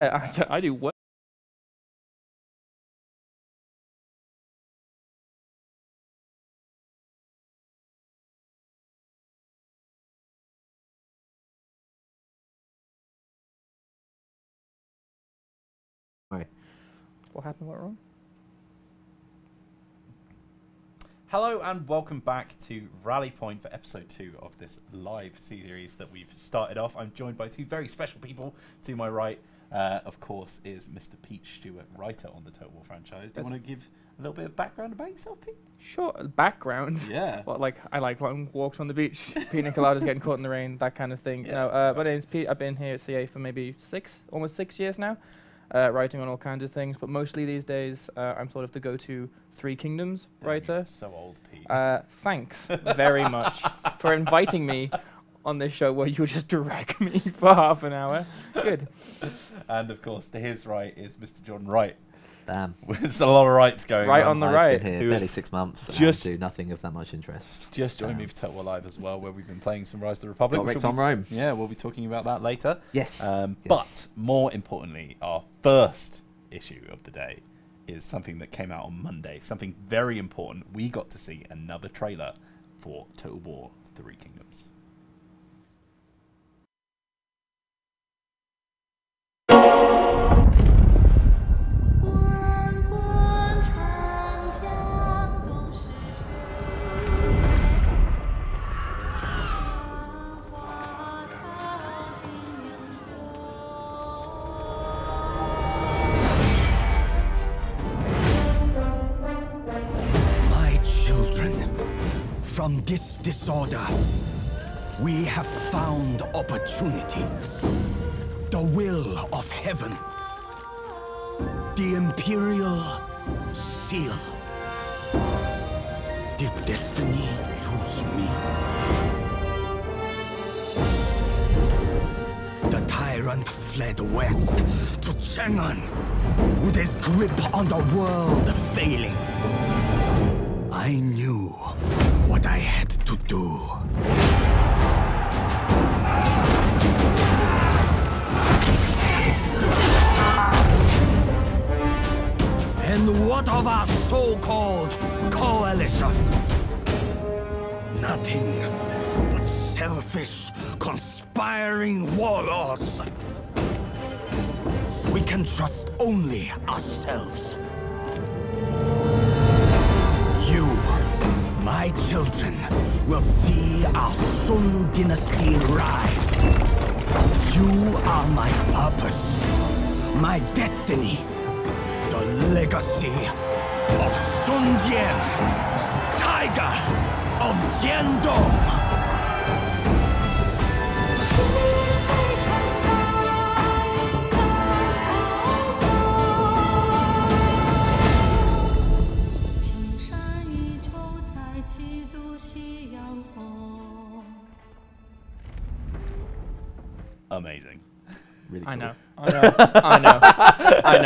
I do what? Right. What happened? What wrong? Hello and welcome back to Rally Point for episode 2 of this live series that we've started off. I'm joined by two very special people. To my right, of course, is Mr. Pete Stewart, writer on the Total War franchise. Do you want to give a little bit of background about yourself, Pete? Sure. Background. Yeah. What, like I like long walks on the beach, pina coladas, getting caught in the rain, that kind of thing. Yeah, No, exactly. my name's Pete. I've been here at CA for maybe almost 6 years now, writing on all kinds of things. But mostly these days, I'm sort of the go-to Three Kingdoms Damn, writer. you're so old, Pete. Thanks very much for inviting me on this show where you just drag me for half an hour. Good. And of course, to his right is Mr. John Wright. Damn. There's a lot of rights going Right on. on the I've right. been Who here is barely 6 months just- and do nothing of that much interest. Just joined me for Total War Live as well, where we've been playing some Rise of the Republic. Got which Rick will on be- Rome. Yeah, we'll be talking about that later. Yes. Yes. But more importantly, our first issue of the day is something that came out on Monday. Something very important. We got to see another trailer for Total War Three Kingdoms. My children, from this disorder, we have found opportunity. The will of heaven. The imperial seal. Did destiny choose me? The tyrant fled west to Chang'an, with his grip on the world failing. I knew what I had to do. And what of our so-called coalition? Nothing but selfish, conspiring warlords. We can trust only ourselves. You, my children, will see our Sun dynasty rise. You are my purpose, my destiny, the legacy of Sun Jian, Tiger of Jiandong. Amazing. Really I cool. know. I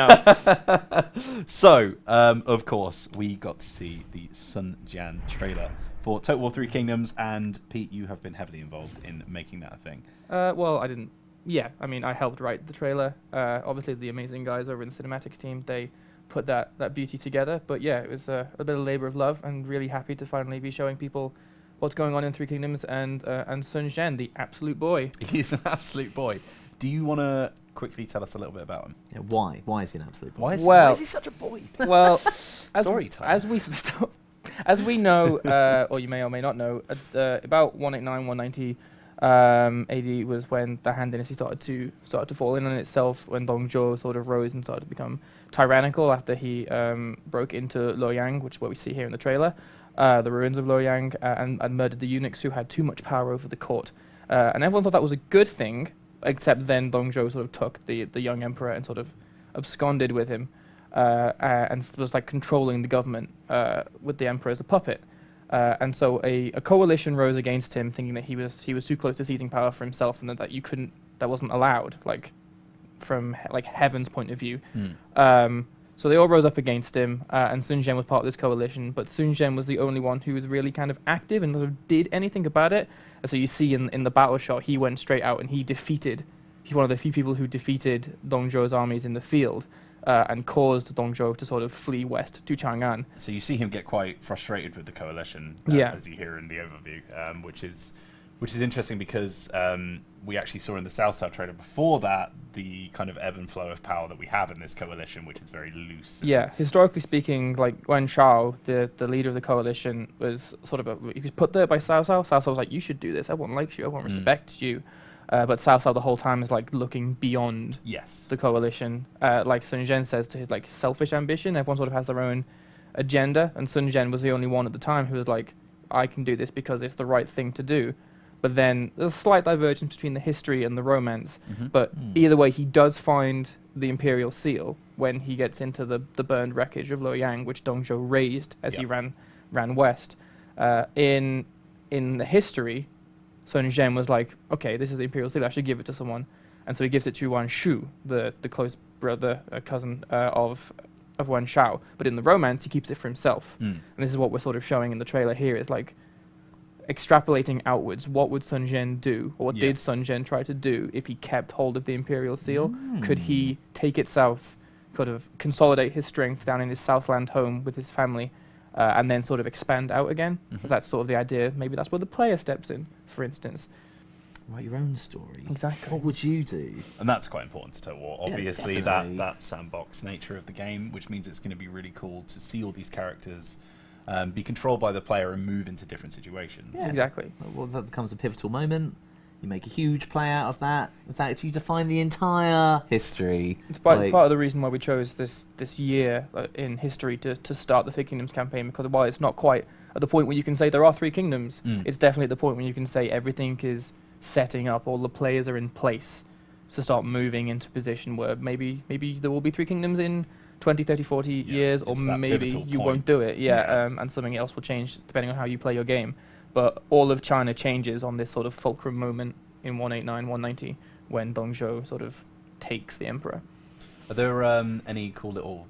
know. So, of course, we got to see the Sun Jian trailer for Total War Three Kingdoms, and Pete, you have been heavily involved in making that a thing. Well, I didn't. Yeah, I mean, I helped write the trailer. Obviously, the amazing guys over in the cinematics team, they put that beauty together. But yeah, it was a bit of labor of love, and really happy to finally be showing people what's going on in Three Kingdoms and Sun Jian, the absolute boy. He's an absolute boy. Do you want to quickly tell us a little bit about him? Yeah, why? Why is he an absolute boy? Why is he such a boy? Well, Story time. as we know, or you may or may not know, about 189, 190 AD was when the Han Dynasty started to fall in on itself, when Dong Zhuo sort of rose and started to become tyrannical after he broke into Luoyang, which is what we see here in the trailer, the ruins of Luoyang, and murdered the eunuchs who had too much power over the court. And everyone thought that was a good thing, except then Dong Zhuo sort of took the young emperor and sort of absconded with him, and was like controlling the government with the emperor as a puppet. And so a coalition rose against him, thinking that he was too close to seizing power for himself, and that wasn't allowed, like from heaven's point of view. So they all rose up against him, and Sun Jian was part of this coalition, but Sun Jian was the only one who was really kind of active and sort of did anything about it. And so you see in the battle shot, he went straight out and he defeated he's one of the few people who defeated Dongzhou's armies in the field and caused Dongzhou to sort of flee west to Chang'an. So you see him get quite frustrated with the coalition, as you hear in the overview, which is interesting because we actually saw in the South trailer before that the kind of ebb and flow of power that we have in this coalition, which is very loose. Yeah, historically speaking, like Wen Shao, the leader of the coalition, was sort of he was put there by Cao Cao. Cao Cao was like, you should do this. Everyone likes you. Everyone respects you. But Cao Cao the whole time is like looking beyond the coalition. Like Sun Jian says, to his like selfish ambition. Everyone sort of has their own agenda, and Sun Jian was the only one at the time who was like, I can do this because it's the right thing to do. But then there's a slight divergence between the history and the romance. But either way, he does find the imperial seal when he gets into the burned wreckage of Luoyang, which Dongzhou raised as he ran west. In the history, Sun Jian was like, okay, this is the imperial seal, I should give it to someone. And so he gives it to Wan Shu, the close brother, cousin of Wan Shao. But in the romance, he keeps it for himself. And this is what we're sort of showing in the trailer here, is like extrapolating outwards. What would Sun Jian do? Or what did Sun Jian try to do if he kept hold of the imperial seal? Could he take it south, sort of consolidate his strength down in his Southland home with his family, and then sort of expand out again? That's sort of the idea. Maybe that's where the player steps in, for instance. Write your own story. Exactly. What would you do? And that's quite important to Total War. Obviously, definitely. that sandbox nature of the game, which means it's going to be really cool to see all these characters be controlled by the player and move into different situations. Yeah. Exactly. Well, that becomes a pivotal moment. You make a huge play out of that. In fact, you define the entire history. It's part of the reason why we chose this year in history to start the Three Kingdoms campaign, because while it's not quite at the point where you can say there are three kingdoms, it's definitely at the point when you can say everything is setting up, all the players are in place to start moving into position where maybe there will be three kingdoms in 20, 30, 40 years, or maybe you won't do it, and something else will change depending on how you play your game. But all of China changes on this sort of fulcrum moment in 189, 190, when Dongzhou sort of takes the emperor. Are there any cool little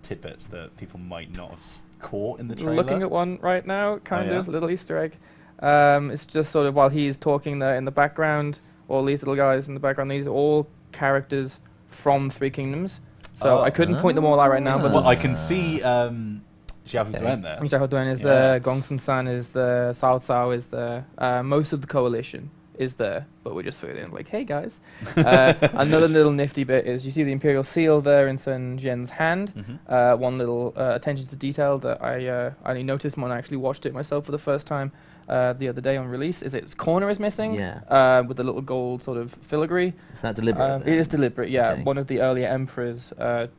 tidbits that people might not have caught in the trailer? Looking at one right now, kind of, little Easter egg. It's just sort of while he's talking there in the background, all these little guys in the background, these are all characters from Three Kingdoms. So I couldn't point them all out right now, but I can see Xiao Duen there. Xiao Duen is there, Gong Sun San is there, Cao Cao is there, most of the coalition is there, but we're just throwing in like, hey guys. Another little nifty bit is you see the imperial seal there in Sun Jian's hand. One little attention to detail that I only noticed when I actually watched it myself for the first time the other day on release is its corner is missing, with the little gold sort of filigree. Is that deliberate? It is deliberate, yeah. Okay. One of the earlier emperors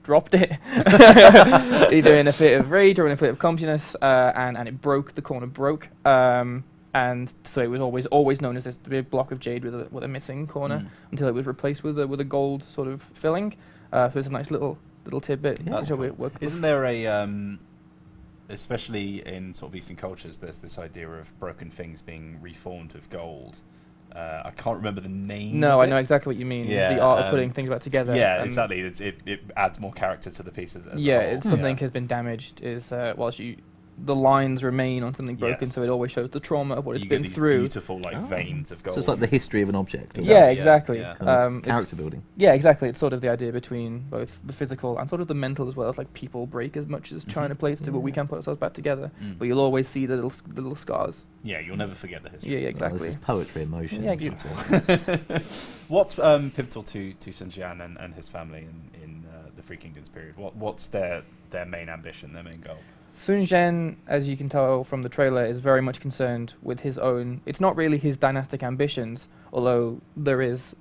dropped it, either in a fit of rage or in a fit of clumsiness, and it broke. The corner broke, and so it was always known as this big block of jade with a missing corner until it was replaced with a gold sort of filling. So it's a nice little tidbit. Yeah. Isn't there a especially in sort of Eastern cultures, there's this idea of broken things being reformed with gold. I can't remember the name. No, I know exactly what you mean. Yeah, the art of putting things back together. Yeah, exactly. It adds more character to the pieces. As yeah, a whole. it's something has been damaged. Is whilst the lines remain on something broken, so it always shows the trauma of what it's you been get these through. Beautiful veins of gold. So it's like the history of an object. Yeah, exactly. Character building. Yeah, exactly. It's sort of the idea between both the physical and sort of the mental as well. It's like people break as much as China plays to, but we can put ourselves back together. But you'll always see the little scars. Yeah, you'll never forget the history. Yeah, exactly. This is poetry in motion. Yeah, What's pivotal to Sun Jian and his family in the Three Kingdoms period? What's their main ambition, their main goal? Sun Jian, as you can tell from the trailer, is very much concerned with his own. It's not really his dynastic ambitions, although there is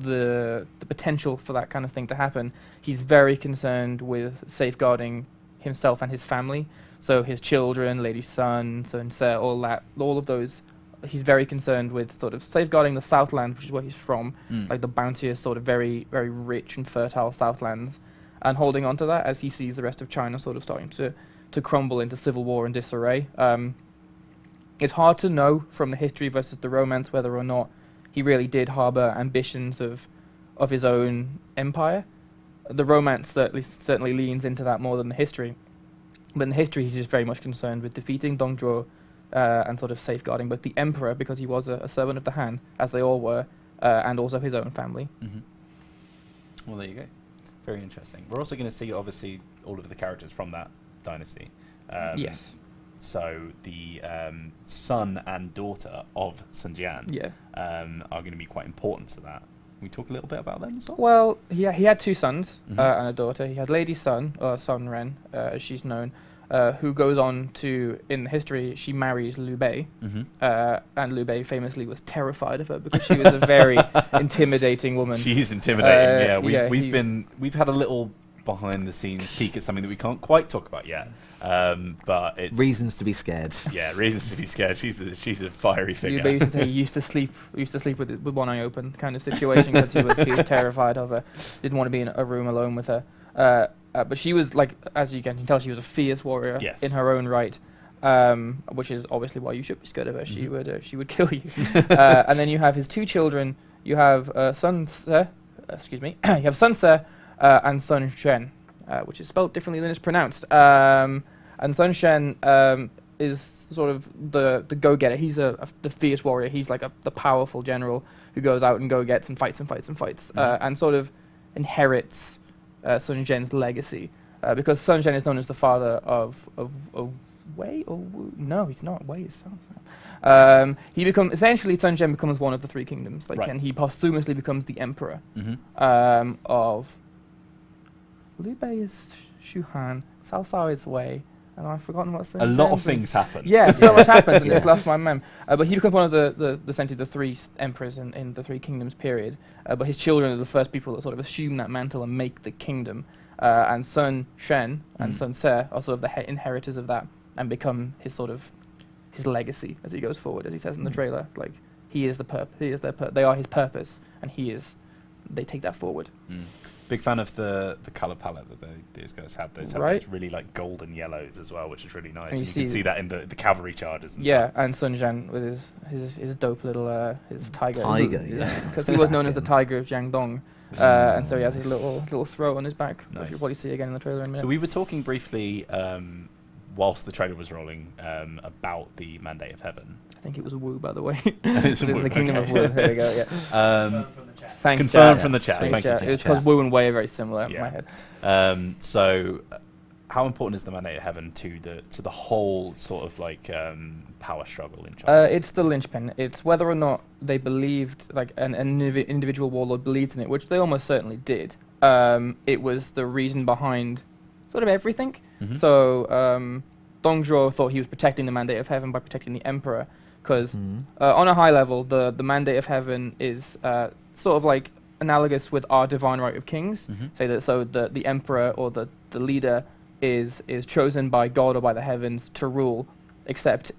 the potential for that kind of thing to happen. He's very concerned with safeguarding himself and his family. So his children, Lady Sun, Sun Se, all of those. He's very concerned with sort of safeguarding the Southland, which is where he's from, like the bounteous, sort of very, very rich and fertile Southlands, and holding on to that as he sees the rest of China sort of starting to crumble into civil war and disarray. It's hard to know from the history versus the romance whether or not he really did harbour ambitions of his own empire. The romance certainly leans into that more than the history. But in the history, he's just very much concerned with defeating Dongzhou and sort of safeguarding both the emperor, because he was a servant of the Han, as they all were, and also his own family. Mm-hmm. Well, there you go. Very interesting. We're also going to see, obviously, all of the characters from that dynasty. Yes. So the son and daughter of Sun Jian are going to be quite important to that. Can we talk a little bit about them as well? Well, he had 2 sons and a daughter. He had Lady Sun, or Sun Ren, as she's known, who goes on to, in history, she marries Liu Bei, and Liu Bei famously was terrified of her because she was a very intimidating woman. She's intimidating. We've had a little behind the scenes peek at something that we can't quite talk about yet, but it's reasons to be scared. Yeah, reasons to be scared. She's a fiery figure. Liu Bei used to say he used to sleep with one eye open kind of situation because he was terrified of her, didn't want to be in a room alone with her. But she was, like, as you can tell, she was a fierce warrior in her own right, which is obviously why you should be scared of her. She would kill you. And then you have his 2 children. You have Sun Se, you have Sun Se and Sun Jian, which is spelled differently than it's pronounced. And Sun Jian is sort of the go-getter. He's the fierce warrior. He's like the powerful general who goes out and go-gets and fights, and sort of inherits Sun Jian's legacy, because Sun Jian is known as the father of Wei or Wu? No, he's not. Wei is he becomes essentially Sun Jian becomes one of the 3 kingdoms, and he posthumously becomes the emperor of Liu Bei is Shuhan, Cao Cao is Wei, and I've forgotten what's the A lot of things happen. Yeah, so much happens, and it's lost my mem. But he becomes one of essentially the 3 emperors in the 3 kingdoms period. But his children are the first people that sort of assume that mantle and make the kingdom. And Sun Shen and Sun Se are sort of the inheritors of that and become his legacy as he goes forward, as he says in the trailer. Like, he is they are his purpose, and they take that forward. Big fan of the colour palette that these guys have. Those have those really like golden yellows as well, which is really nice. And you can see that in the cavalry charges and stuff. And Sun Jian with his dope little his tiger. Because he was known as the Tiger of Jiangdong. And so he has his little throw on his back, which you'll probably see again in the trailer in a minute. So we were talking briefly whilst the trailer was rolling about the Mandate of Heaven. I think it was Wu, by the way. It's the Kingdom of Wu. There we go. Yeah. Thanks, confirmed from the chat. Thank you. It's because Wu and Wei are very similar in my head. So, how important is the Mandate of Heaven to the whole sort of like power struggle in China? It's the linchpin. It's whether or not they believed, like an individual warlord believed in it, which they almost certainly did. It was the reason behind sort of everything. So Dong Zhuo thought he was protecting the Mandate of Heaven by protecting the Emperor, because on a high level, the Mandate of Heaven is sort of like analogous with our divine right of kings. Say that the Emperor or the leader is chosen by God or by the heavens to rule, except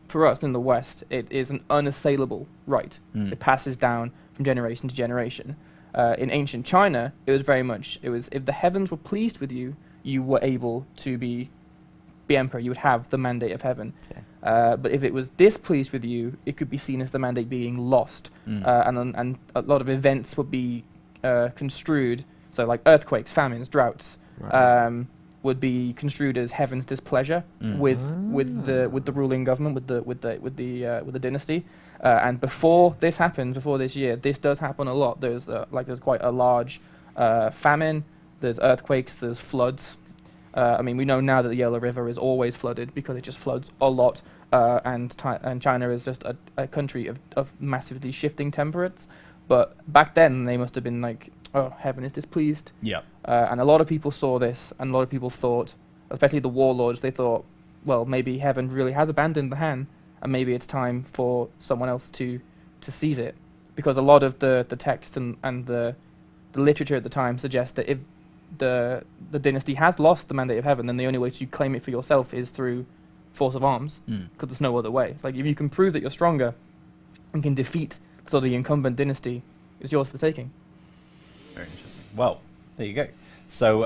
for us in the West, it is an unassailable right. It passes down from generation to generation. In ancient China, it was very much, if the heavens were pleased with you, you were able to be emperor. You would have the Mandate of Heaven. But if it was displeased with you, it could be seen as the mandate being lost, and a lot of events would be construed. So, like earthquakes, famines, droughts, would be construed as heaven's displeasure with the ruling government, with the dynasty. And before this happens, before this year, this does happen a lot. There's quite a large famine. There's earthquakes. There's floods. I mean, we know now that the Yellow River is always flooded because it just floods a lot, and China is just a country of massively shifting temperatures. But back then, they must have been like, oh, heaven is displeased. And a lot of people saw this, and a lot of people thought, especially the warlords, they thought, well, maybe heaven really has abandoned the Han, and maybe it's time for someone else to seize it. Because a lot of the text and the literature at the time suggests that if the dynasty has lost the Mandate of Heaven, then the only way to claim it for yourself is through force of arms, because there's no other way. It's like, if you can prove that you're stronger and can defeat the incumbent dynasty, it's yours for the taking. Very interesting. Well, there you go. So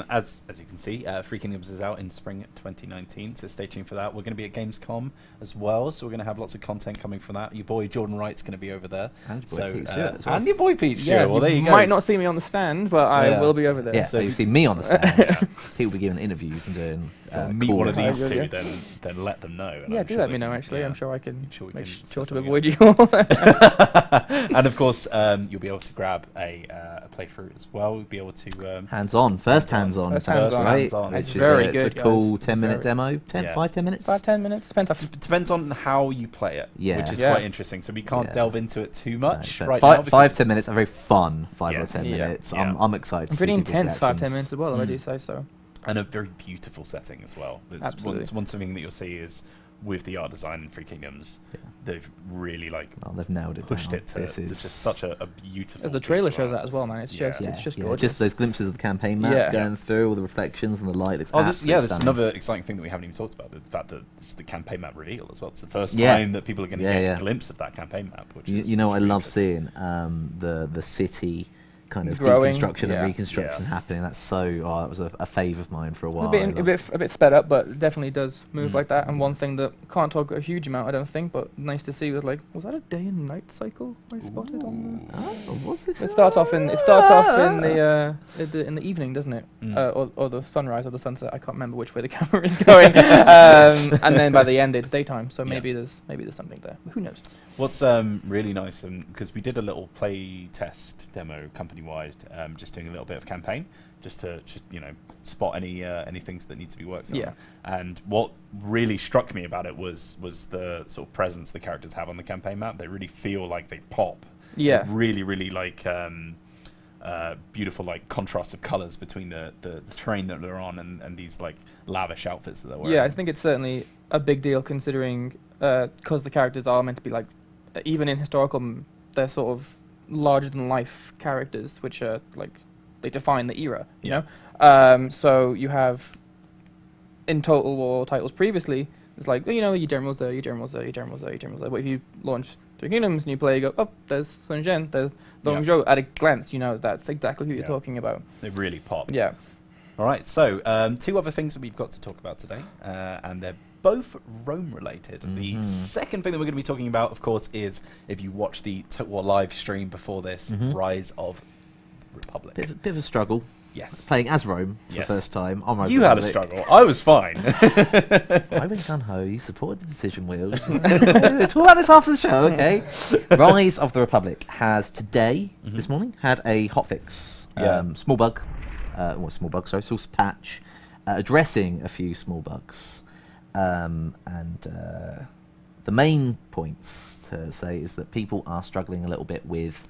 as you can see, Free Kingdoms is out in spring 2019, so stay tuned for that. We're going to be at Gamescom as well, so we're going to have lots of content coming from that. Your boy Jordan Wright's going to be over there. And your boy Pete Stewart as well. And your boy Pete Stewart. Yeah, well, there you go. might not see me on the stand, but I will be over there. Yeah, so you see me on the stand. He will be giving interviews and doing. Meet one of calls. these Yeah. two, then let them know. And Yeah, I'm do sure let they me know. can- Actually, yeah. I'm sure I can Sure we make can sure set to something avoid up. you all. And of course, you'll be able to grab a playthrough as well. We'll be able to Hands-on, first hands-on, First hands-on. right? Hands-on. Which It's is very it's good, a cool guys. 10-minute Very- demo. 10, Yeah. 5-10 minutes. 5-10 minutes. Depends. depends on how you play it, Yeah. which is Yeah. quite interesting. So we can't Yeah. delve into it too much No, right five, now. because 5-10 it's- minutes are very fun. 5 Yes. or 10 Yeah. minutes. Yeah. I'm excited. to see Pretty people's intense. 5-10 reactions. minutes as well. If I Mm. do say so. And a very beautiful setting as well. It's Absolutely. one thing that you'll see is with the art design in Free Kingdoms, Yeah. they've really Oh, they've nailed it. pushed down. it to This is just such a beautiful. As the piece trailer of shows art. that as well, man. It's Yeah. just Yeah, it's just yeah, gorgeous. just those glimpses of the campaign map Yeah. going through, all the reflections and the light. Looks Oh, absolutely this is stunning. another exciting thing that we haven't even talked about. The fact that it's the campaign map reveal as well. It's the first Yeah. time that people are going to get a glimpse of that campaign map. Which is You know what I really love interesting. seeing? The city kind of Growing, deconstruction yeah. and reconstruction Yeah. happening. That's so. Oh, it was a fave of mine for a while. a I bit, love- a bit sped up, but definitely does move Mm. like that. And one thing that can't talk a huge amount, I don't think, but nice to see was like, was that a day and night cycle I spotted on Oh, what's this? the? It starts off in the evening, doesn't it? Mm. Or the sunrise or the sunset. I can't remember which way the camera is going. And then by the end, it's daytime. So Yeah. maybe there's something there. Who knows? What's really nice, because we did a little play test demo company wide, just doing a little bit of campaign, just to spot any things that need to be worked on. Yeah. And what really struck me about it was the sort of presence the characters have on the campaign map. They really feel like they pop. Yeah. With really, really beautiful contrast of colours between the terrain that they're on and these lavish outfits that they're wearing. Yeah, I think it's certainly a big deal considering because the characters are meant to be even in historical, they're sort of larger than life characters, which are they define the era. You know, so you have in Total War titles previously, it's your generals there, your generals there, your generals there, your generals there. But if you launch Three Kingdoms and you play, you go, oh, there's Sun Jian, there's Dong Zhou. At a glance, you know that's exactly who you're talking about. They really pop. Yeah. All right, so two other things that we've got to talk about today, and they're both Rome related. The second thing that we're going to be talking about, of course, is if you watch the Total War live stream before this, Rise of Republic. Bit of a struggle. Yes. Playing as Rome for Yes. the first time on Rise You of had a Republic. struggle. I was fine. I went gun ho. You supported the decision wheels. We'll talk about this after the show, okay? Rise of the Republic has today, this morning, had a hotfix. Yeah. Small bug. Small bug, sorry. Source patch. Addressing a few small bugs. The main points to say is that people are struggling a little bit with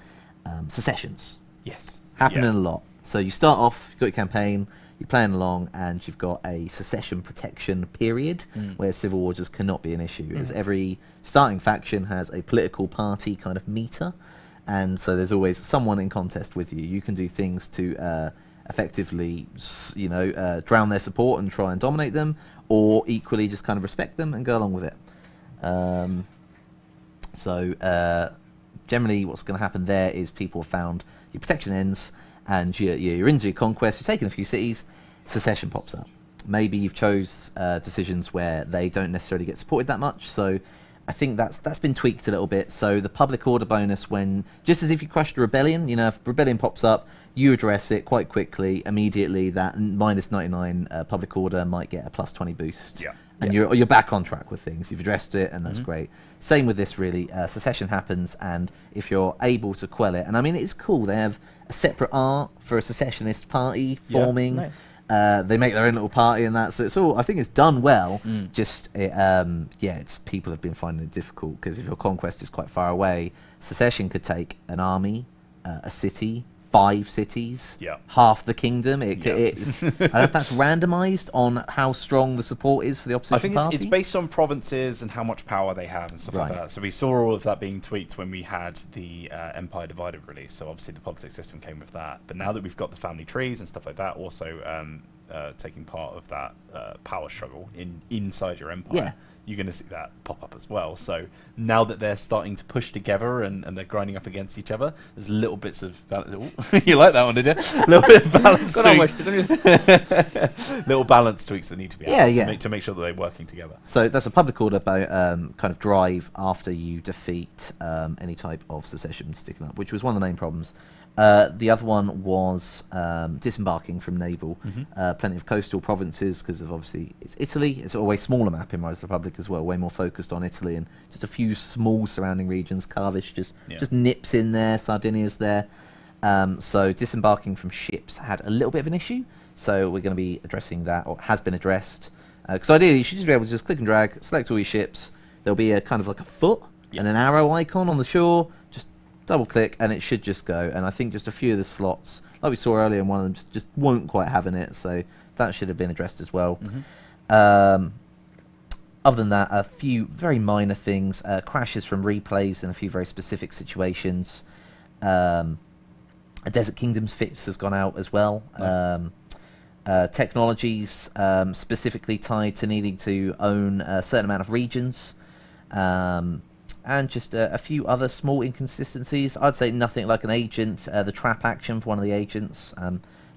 secessions. Yes. Happening Yeah. a lot. So you start off, you've got your campaign, you're playing along, and you've got a secession protection period where civil war just cannot be an issue, as every starting faction has a political party kind of meter, and so there's always someone in contest with you. You can do things to effectively, drown their support and try and dominate them, or equally just kind of respect them and go along with it. Generally what's going to happen there is people have found your protection ends, and you're into your conquest, you're taking a few cities, secession pops up. Maybe you've chose decisions where they don't necessarily get supported that much, so I think that's been tweaked a little bit. So the public order bonus, just as if you crushed a rebellion, if rebellion pops up, you address it quite quickly, immediately that -99 public order might get a +20 boost. Yeah. And you're back on track with things. You've addressed it, and that's great. Same with this, really. Secession happens, and if you're able to quell it, and I mean, it's cool. They have a separate art for a secessionist party forming. Nice. They make their own little party and that. So it's all. I think it's done well. Just it's people have been finding it difficult because if your conquest is quite far away, secession could take an army, a city, 5 cities, half the kingdom. I don't know if that's randomized on how strong the support is for the opposition I think party. it's based on provinces and how much power they have and stuff like that. So we saw all of that being tweaked when we had the Empire Divided release. So obviously the politics system came with that. But now that we've got the family trees and stuff like that, also taking part of that power struggle inside your empire, you're going to see that pop up as well. So now that they're starting to push together and they're grinding up against each other, there's little bits of you like that one, did you? A little bit of balance tweaks. Little balance tweaks that need to be added to make sure that they're working together. So that's a public order about kind of drive after you defeat any type of secession sticking up, which was one of the main problems. The other one was disembarking from naval. Plenty of coastal provinces, because of obviously it's Italy. It's a way smaller map in Rise of the Republic as well, way more focused on Italy, and just a few small surrounding regions. Carvish just nips in there, Sardinia's there. So disembarking from ships had a little bit of an issue. So we're going to be addressing that, or has been addressed. Because ideally you should just be able to just click and drag, select all your ships. There'll be a kind of like a foot and an arrow icon on the shore. Just double click and it should just go. And I think just a few of the slots, like we saw earlier, and one of them just won't quite have in it. So that should have been addressed as well. Other than that, a few very minor things, crashes from replays in a few very specific situations. A Desert Kingdoms fix has gone out as well. Nice. Technologies specifically tied to needing to own a certain amount of regions. And just a few other small inconsistencies. I'd say nothing like an agent, the trap action for one of the agents.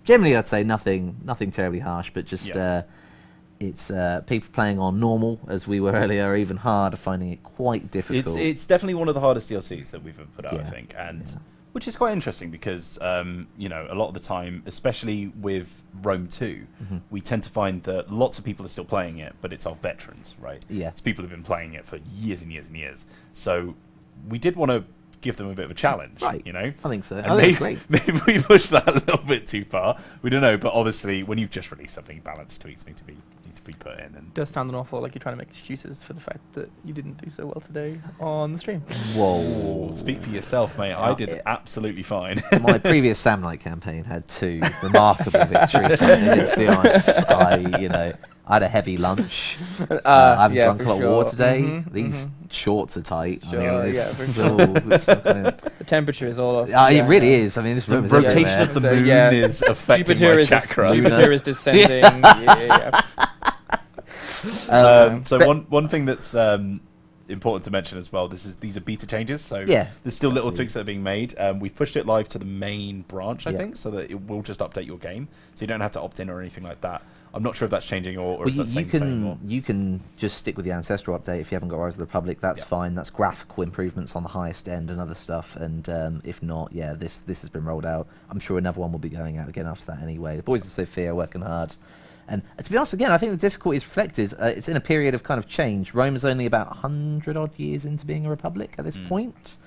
Generally, I'd say nothing terribly harsh, but just it's people playing on normal, as we were earlier, or even hard, are finding it quite difficult. It's definitely one of the hardest DLCs that we've ever put out, I think, and which is quite interesting because you know, a lot of the time, especially with Rome 2, we tend to find that lots of people are still playing it, but it's our veterans, right? Yeah, it's people who've been playing it for years and years and years. So we did want to give them a bit of a challenge, right? You know, I think so. And maybe we pushed that a little bit too far. We don't know, but obviously, when you've just released something, balance tweaks need to be put in. And it does sound an awful lot like you're trying to make excuses for the fact that you didn't do so well today on the stream. Whoa! Speak for yourself, mate. I did absolutely fine. My previous Sam Knight campaign had 2 remarkable victories against the odds. I had a heavy lunch. I haven't drunk a lot of water today. These shorts are tight. Sure, I mean, the temperature is all off. It really is. I mean, this room the is rotation of the moon is affecting my chakra. Jupiter is descending. So one thing that's important to mention as well, these are beta changes, so there's still little tweaks that are being made. We've pushed it live to the main branch, I think, so that it will just update your game, so you don't have to opt in or anything like that. I'm not sure if that's changing or if that's staying the same. You can just stick with the Ancestral update if you haven't got Rise of the Republic. That's fine. That's graphical improvements on the highest end and other stuff. And if not, this has been rolled out. I'm sure another one will be going out again after that anyway. The boys of Sophia are working hard. And to be honest, again, I think the difficulty is reflected. It's in a period of kind of change. Rome is only about 100-odd years into being a republic at this point,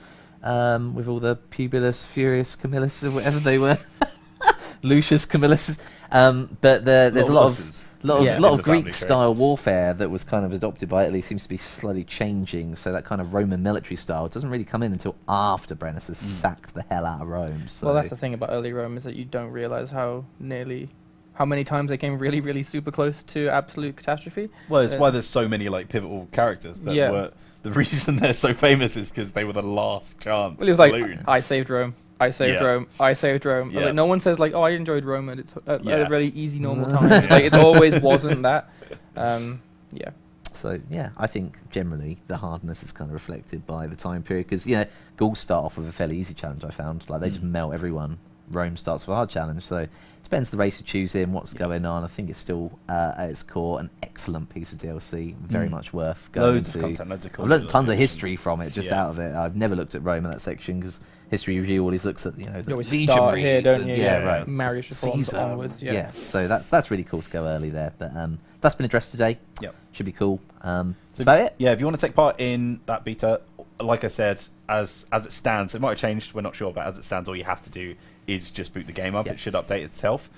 with all the Publius, Furius, Camillus, or whatever they were. Lucius, Camillus. But there's a lot of Greek-style warfare that was kind of adopted by Italy, seems to be slowly changing. So that kind of Roman military style doesn't really come in until after Brennus has sacked the hell out of Rome. So. Well, that's the thing about early Rome, is that you don't realise how many times they came really, really super close to absolute catastrophe. Well, it's why there's so many like pivotal characters that were. The reason they're so famous is because they were the last chance. Well, it was like, I saved Rome. I saved Rome. I saved Rome. Yeah. Like, no one says like, "Oh, I enjoyed Rome at a really easy, normal time." It's like, it always wasn't that. So I think generally the hardness is kind of reflected by the time period, because Gauls start off with a fairly easy challenge. I found like they just melt everyone. Rome starts with a hard challenge, so it depends the race you choose in, what's going on. I think it's still at its core an excellent piece of DLC, very much worth going loads to. Of content, loads of I've learned tons of history from it just out of it. I've never looked at Rome in that section because History Review always looks at the start here, don't you? Right. Marius Reforms onwards. So that's really cool to go early there. But that's been addressed today. Should be cool. That's about it. Yeah, if you want to take part in that beta, like I said, as it stands, it might have changed. We're not sure, but as it stands, all you have to do is just boot the game up. It should update itself.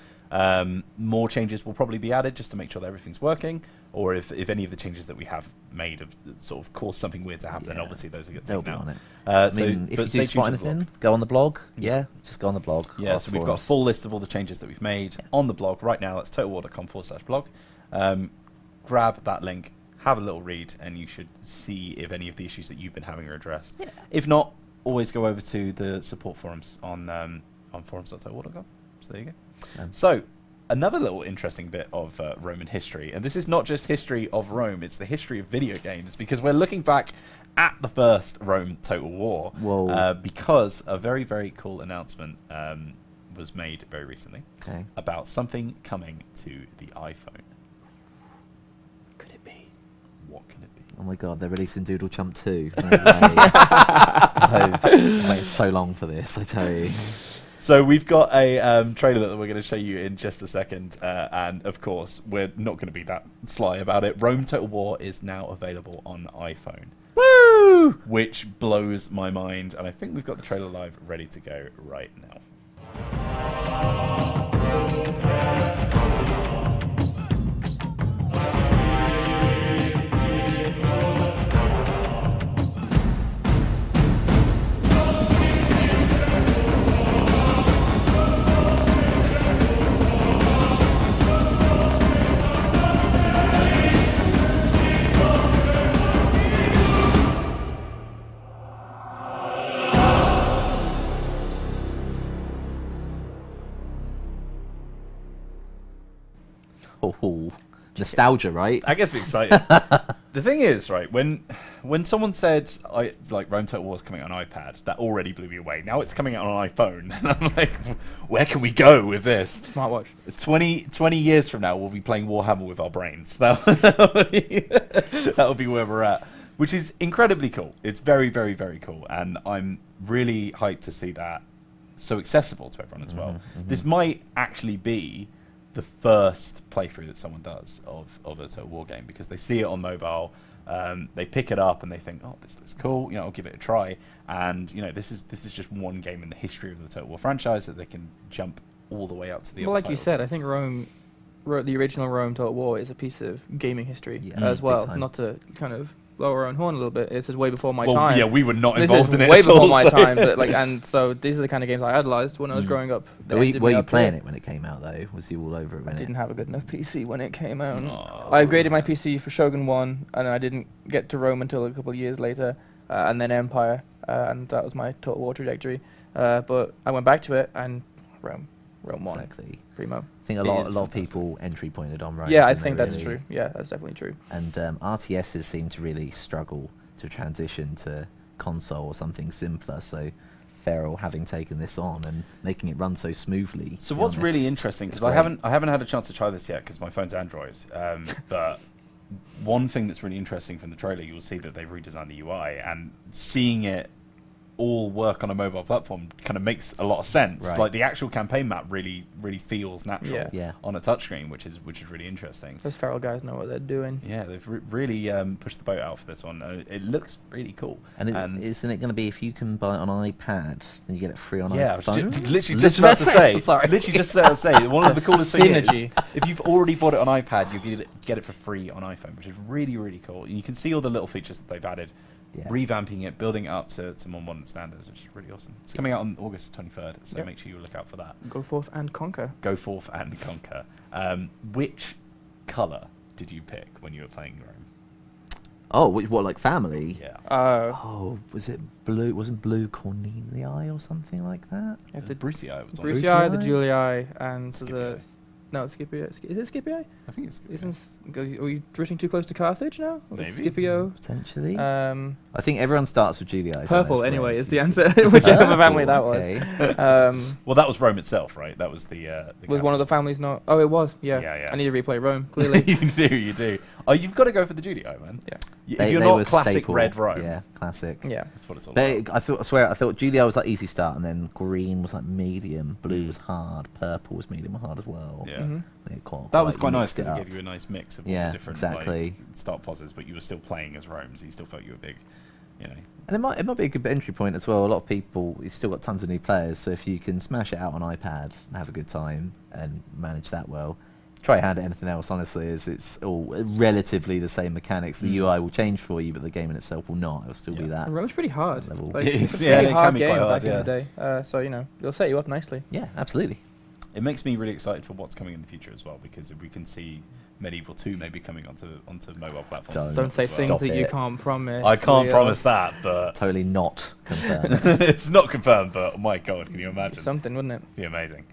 More changes will probably be added just to make sure that everything's working, or if any of the changes that we have made have sort of caused something weird to happen, then obviously those will get taken out. If you do spot anything, go on the blog. Just go on the blog. So we've got a full list of all the changes that we've made on the blog right now. That's totalwar.com/blog. Grab that link, have a little read, and you should see if any of the issues that you've been having are addressed. If not, always go over to the support forums on forums.totalwar.com. So there you go. So another little interesting bit of Roman history, and this is not just history of Rome, it's the history of video games, because we're looking back at the first Rome Total War. Whoa. Because a very, very cool announcement was made very recently about something coming to the iPhone. Could it be? What can it be? Oh my god, they're releasing Doodle Chump 2. No way. I've waited so long for this, I tell you. So we've got a trailer that we're going to show you in just a second, and of course we're not going to be that sly about it. Rome Total War is now available on iPhone. Woo! Which blows my mind, and I think we've got the trailer live ready to go right now. Oh, nostalgia, right? I guess we're excited. The thing is, right, when someone said like Rome Total War is coming out on iPad, that already blew me away. Now it's coming out on iPhone, and I'm like, where can we go with this? Smartwatch. 20 years from now, we'll be playing Warhammer with our brains. That'll be where we're at, which is incredibly cool. It's very, very, very cool, and I'm really hyped to see that so accessible to everyone as well. This might actually be the first playthrough that someone does of a Total War game, because they see it on mobile, they pick it up and they think, oh, this looks cool, I'll give it a try. And this is just one game in the history of the Total War franchise that they can jump all the way up to the Well, other like you titles. said, I think the original Rome Total War is a piece of gaming history as big well. time. Not to kind of blow our own horn a little bit. This is way before my Well, time. yeah, we were not This involved is in it way at all. before my so- time, but and so these are the kind of games I idolized when I was growing up. They Were ended you me up playing here. it when it came out, though? Was you all over it I when didn't have a good enough PC when it came out. Oh. I upgraded my PC for Shogun 1, and I didn't get to Rome until a couple of years later, and then Empire, and that was my Total War trajectory. But I went back to it, and Rome 1, Exactly. primo. I think a It lot is of fantastic. people entry pointed on Rome. Yeah, I didn't they, think that's really? true. Yeah, that's definitely true. And RTSs seem to really struggle to transition to console or something simpler. So Feral having taken this on and making it run so smoothly. So to be what's really honest, interesting, it's because great. I haven't had a chance to try this yet because my phone's Android, but one thing that's really interesting from the trailer, you'll see that they've redesigned the UI, and seeing it all work on a mobile platform kind of makes a lot of sense. Right. Like the actual campaign map really feels natural Yeah. Yeah. on a touchscreen, which is really interesting. Those Feral guys know what they're doing. Yeah, they've really pushed the boat out for this one. It looks really cool. And isn't it going to be, if you can buy it on iPad, then you get it free on Yeah, I was iPhone? literally just about to say. Sorry. Literally just about to say. One of the coolest things is, Synergy. if you've already bought it on iPad, you get it for free on iPhone, which is really cool. And you can see all the little features that they've added, Yeah. revamping it, building it up to more modern standards, which is really awesome. It's coming out on August 23rd, so Yep. make sure you look out for that. Go forth and conquer. Go forth and conquer. Which colour did you pick when you were playing Rome? Oh, what, like family? Yeah. Oh, was it blue? Wasn't blue Cornelii or something like that? You have The the Brucei was on. Brucei, Brucei? the Julii, and Scipii. the Scipio. Is it Scipio? I think it's. Isn't are we drifting too close to Carthage now? Maybe. Scipio. Potentially. Um, I think everyone starts with Julii. so purple that's anyway where is the you answer. should- Whichever family that was. Okay. Well, that was Rome itself, right? That was the. Was one of the families not? Oh, it was. Yeah. Yeah. I need to replay Rome. Clearly. you do. Oh, you've got to go for the Julii, man. Yeah. If They you're were not classic staple. red Rome, Yeah, classic. yeah. that's what it's all They, about. I thought Julii was like easy start, and then green was like medium, blue was hard, purple was medium and hard as well. Yeah. Mhm. That was quite nice mixed because it up. gave you a nice mix of all Yeah, the different exactly. like, start poses, but you were still playing as Rome, so you still felt you were big, And it might be a good entry point as well. A lot of people, you've still got tons of new players, so if you can smash it out on iPad and have a good time and manage that well, try your hand at anything else. Honestly, it's all relatively the same mechanics. The UI will change for you, but the game in itself will not. It'll still be Yeah. that. And Rome's pretty hard. Level. Like, It it's is, a yeah, pretty it hard can be game quite hard, back in the day. So it'll set you up nicely. Yeah, absolutely. It makes me really excited for what's coming in the future as well, because we can see Medieval 2 maybe coming onto mobile platforms. and Don't stuff say as well. things Stop that you it. can't promise. I can't Leo. promise that, but Totally not confirmed. it's not confirmed. But oh my god, can you imagine? Something, wouldn't it? It'd be amazing.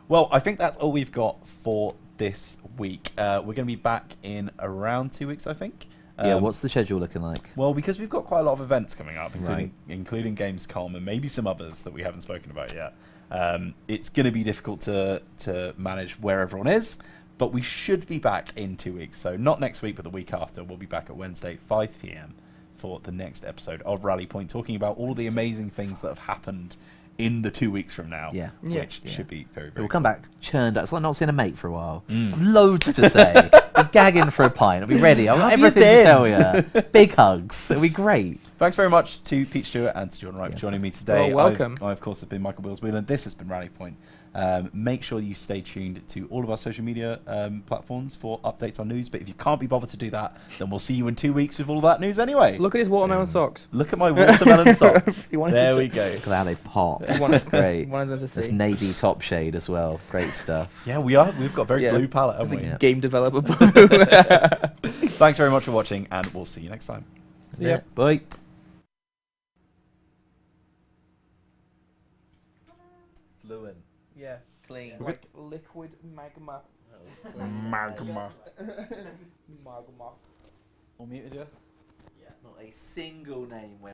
Well, I think that's all we've got for this week. We're going to be back in around 2 weeks, I think. Yeah, what's the schedule looking like? Well, because we've got quite a lot of events coming up, Right. including Gamescom and maybe some others that we haven't spoken about yet. It's going to be difficult to manage where everyone is, but we should be back in 2 weeks. So not next week, but the week after. We'll be back at Wednesday, 5 p.m. for the next episode of Rally Point, talking about all the amazing things that have happened in the 2 weeks from now, Yeah. which should be very, very We'll come back churned up. It's like not seeing a mate for a while. Mm. I've loads to say. We're gagging for a pint. I'll be ready. I've got Have you everything to been? tell you. Big hugs. It'll be great. Thanks very much to Pete Stewart and to John Wright for joining me today. Well, welcome. I, of course, have been Michael Wills Whelan. This has been Rally Point. Make sure you stay tuned to all of our social media platforms for updates on news. But if you can't be bothered to do that, then we'll see you in 2 weeks with all that news anyway. Look at his watermelon socks. Look at my watermelon socks. You wanted There to we see- go. Look at how they pop. Wanted- Great. Wanted them to This see. navy top shade as well. Great stuff. Yeah, we are. We've got a very Yeah. blue palette, It's haven't a we? game developer. Thanks very much for watching, and we'll see you next time. Yeah. Bye. Fluent. Yeah. Clean. Like liquid magma. Magma. Magma. All muted, yeah? Not a single name went